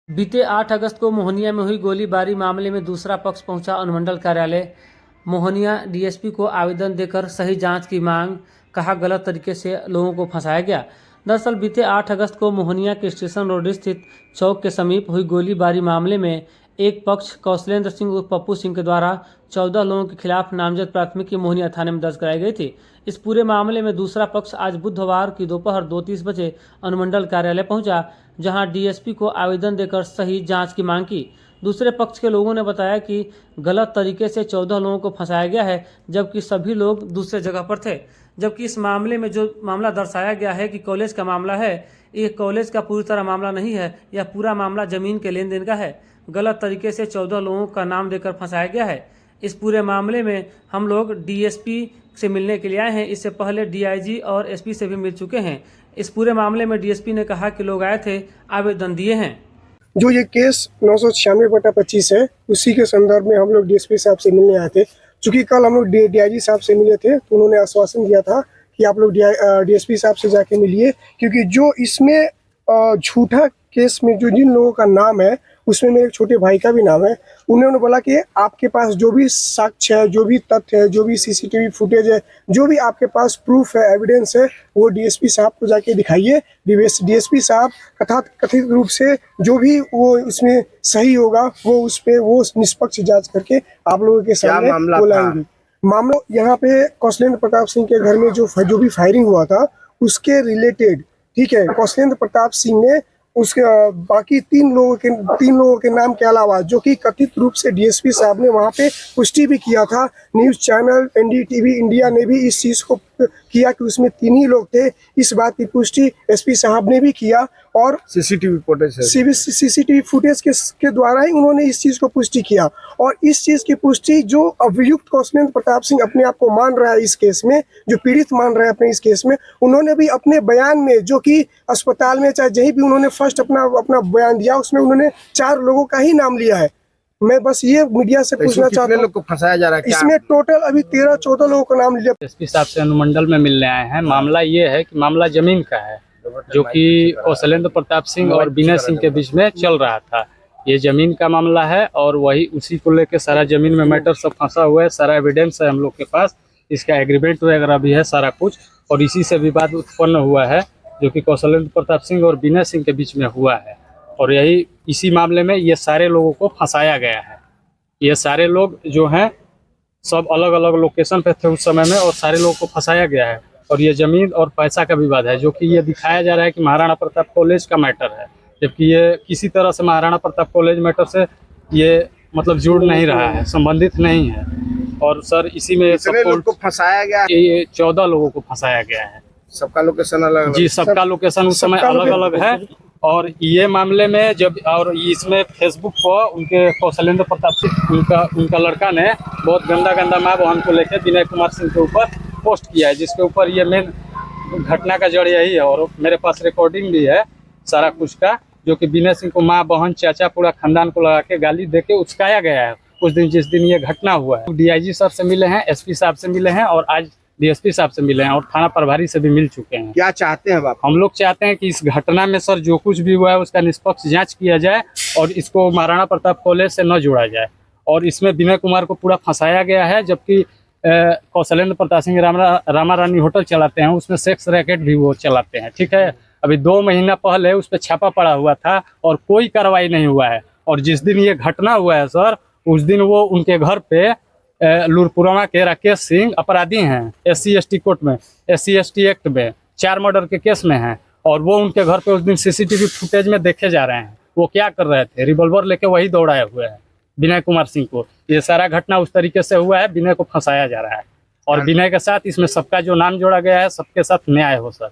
बीते 8 अगस्त को मोहनिया में हुई गोलीबारी मामले में दूसरा पक्ष पहुंचा अनुमंडल कार्यालय। मोहनिया डीएसपी को आवेदन देकर सही जांच की मांग, कहा गलत तरीके से लोगों को फंसाया गया। दरअसल बीते 8 अगस्त को मोहनिया के स्टेशन रोड स्थित चौक के समीप हुई गोलीबारी मामले में एक पक्ष कौशलेंद्र सिंह उर्फ पप्पू सिंह के द्वारा 14 लोगों के खिलाफ नामजद प्राथमिकी मोहनिया थाने में दर्ज कराई गई थी। इस पूरे मामले में दूसरा पक्ष आज बुधवार की दोपहर 2:30 बजे अनुमंडल कार्यालय पहुंचा, जहां डीएसपी को आवेदन देकर सही जांच की मांग की। दूसरे पक्ष के लोगों ने बताया कि गलत तरीके से 14 लोगों को फंसाया गया है, जबकि सभी लोग दूसरे जगह पर थे। जबकि इस मामले में जो मामला दर्शाया गया है कि कॉलेज का मामला है, ये कॉलेज का पूरी तरह मामला नहीं है। यह पूरा मामला जमीन के लेन देन का है। गलत तरीके से 14 लोगों का नाम देकर फंसाया गया है। इस पूरे मामले में हम लोग डीएसपी से मिलने के लिए आए हैं। इससे पहले डीआईजी और एसपी से भी मिल चुके हैं। इस पूरे मामले में डीएसपी ने कहा कि लोग आए थे, आवेदन दिए हैं। जो ये केस 996/25 है, उसी के संदर्भ में हम लोग डीएसपी साहब से मिलने आए थे। चूंकि कल हम लोग डीआईजी साहब से मिले थे, तो उन्होंने आश्वासन दिया था कि आप लोग डीएसपी साहब से जाके मिलिए, क्योंकि जो इसमें झूठा केस में जो जिन लोगों का नाम है, उसमें मेरे छोटे भाई का भी नाम है। उन्होंने बोला कि आपके पास जो भी साक्ष्य है, जो भी तथ्य है, जो भी सीसीटीवी फुटेज है, जो भी आपके पास प्रूफ है, एविडेंस है, वो डीएसपी साहब को जाके दिखाइए। डीएसपी साहब कथित रूप से जो भी वो इसमें सही होगा, वो उस पे वो निष्पक्ष जांच करके आप लोगों के सामने बोलाएंगे। मामला यहाँ पे कौशलेंद्र प्रताप सिंह के घर में जो भी फायरिंग हुआ था, उसके रिलेटेड, ठीक है, कौशलेंद्र प्रताप सिंह ने उसके बाकी तीन लोगों के नाम के अलावा, जो कि कथित रूप से डीएसपी साहब ने वहां पे पुष्टि भी किया था। न्यूज़ चैनल एनडीटीवी इंडिया ने भी इस चीज़ को किया कि उसमें 3 ही लोग थे। इस बात की पुष्टि एसपी साहब ने भी किया, और सीसीटीवी फुटेज के द्वारा ही उन्होंने इस चीज़ को पुष्टि किया। और इस चीज़ की पुष्टि जो अभियुक्त कौशलेंद्र प्रताप सिंह अपने आप को मान रहा है इस केस में, जो पीड़ित मान रहा है अपने इस केस में, उन्होंने भी अपने बयान में, जो कि अस्पताल में चाहे जहीं भी उन्होंने फर्स्ट अपना बयान दिया, उसमें उन्होंने 4 लोगों का ही नाम लिया है। मैं बस ये मीडिया से पूछना चाहता हूँ, लोग को फंसाया जा रहा है? इसमें टोटल अभी 13-14 लोगों का नाम लिया। एसपी साहब से अनुमंडल में मिलने आए हैं। मामला ये है कि मामला जमीन का है, जो कि कौशलेंद्र प्रताप सिंह और विनय सिंह के बीच में चल रहा था। ये जमीन का मामला है, और वही उसी को लेकर सारा जमीन में मैटर सब फंसा हुआ है। सारा एविडेंस है हम लोग के पास, इसका एग्रीमेंट वगैरह भी है सारा कुछ, और इसी से विवाद उत्पन्न हुआ है, जो कि कौशलेंद्र प्रताप सिंह और विनय सिंह के बीच में हुआ है। और यही इसी मामले में ये सारे लोगों को फंसाया गया है। ये सारे लोग जो हैं सब अलग अलग लोकेशन पे थे उस समय में, और सारे लोगों को फंसाया गया है। और ये ज़मीन और पैसा का विवाद है, जो कि ये दिखाया जा रहा है कि महाराणा प्रताप कॉलेज का मैटर है, जबकि ये किसी तरह से महाराणा प्रताप कॉलेज मैटर से ये मतलब जुड़ नहीं रहा है, संबंधित नहीं है। और सर इसी में लोग को फंसाया गया है। ये 14 लोगों को फंसाया गया है। सबका लोकेशन अलग जी, सबका लोकेशन उस समय अलग अलग है। और ये मामले में जब, और इसमें फेसबुक पर उनके कौशलेंद्र प्रताप सिंह उनका लड़का ने बहुत गंदा माँ बहन को लेकर विनय कुमार सिंह के ऊपर पोस्ट किया है, जिसके ऊपर ये मेन घटना का जड़ यही है। और मेरे पास रिकॉर्डिंग भी है सारा कुछ का, जो कि विनय सिंह को माँ बहन चाचा पूरा खानदान को लगा के गाली दे के उचकाया गया है उस दिन, जिस दिन ये घटना हुआ है। डीआईजी सर से मिले हैं, एसपी साहब से मिले हैं, और आज डीएसपी साहब से मिले हैं, और थाना प्रभारी से भी मिल चुके हैं। क्या चाहते हैं आप? हम लोग चाहते हैं कि इस घटना में सर जो कुछ भी हुआ है उसका निष्पक्ष जांच किया जाए, और इसको महाराणा प्रताप कॉलेज से न जोड़ा जाए। और इसमें विनय कुमार को पूरा फंसाया गया है, जबकि कौशलेंद्र प्रताप सिंह रामा रानी होटल चलाते हैं, उसमें सेक्स रैकेट भी वो चलाते हैं, ठीक है। अभी 2 महीना पहले उस पर छापा पड़ा हुआ था, और कोई कार्रवाई नहीं हुआ है। और जिस दिन ये घटना हुआ है सर, उस दिन वो उनके घर पे लूरपुराना के राकेश सिंह अपराधी हैं, SC/ST कोर्ट में, SC/ST एक्ट में 4 मर्डर के केस में हैं। और वो उनके घर पे उस दिन सीसीटीवी फुटेज में देखे जा रहे हैं, वो क्या कर रहे थे, रिवॉल्वर लेके वही दौड़ाए हुए हैं विनय कुमार सिंह को। ये सारा घटना उस तरीके से हुआ है, विनय को फंसाया जा रहा है। और विनय के साथ इसमें सबका जो नाम जोड़ा गया है, सबके साथ न्याय हो सर।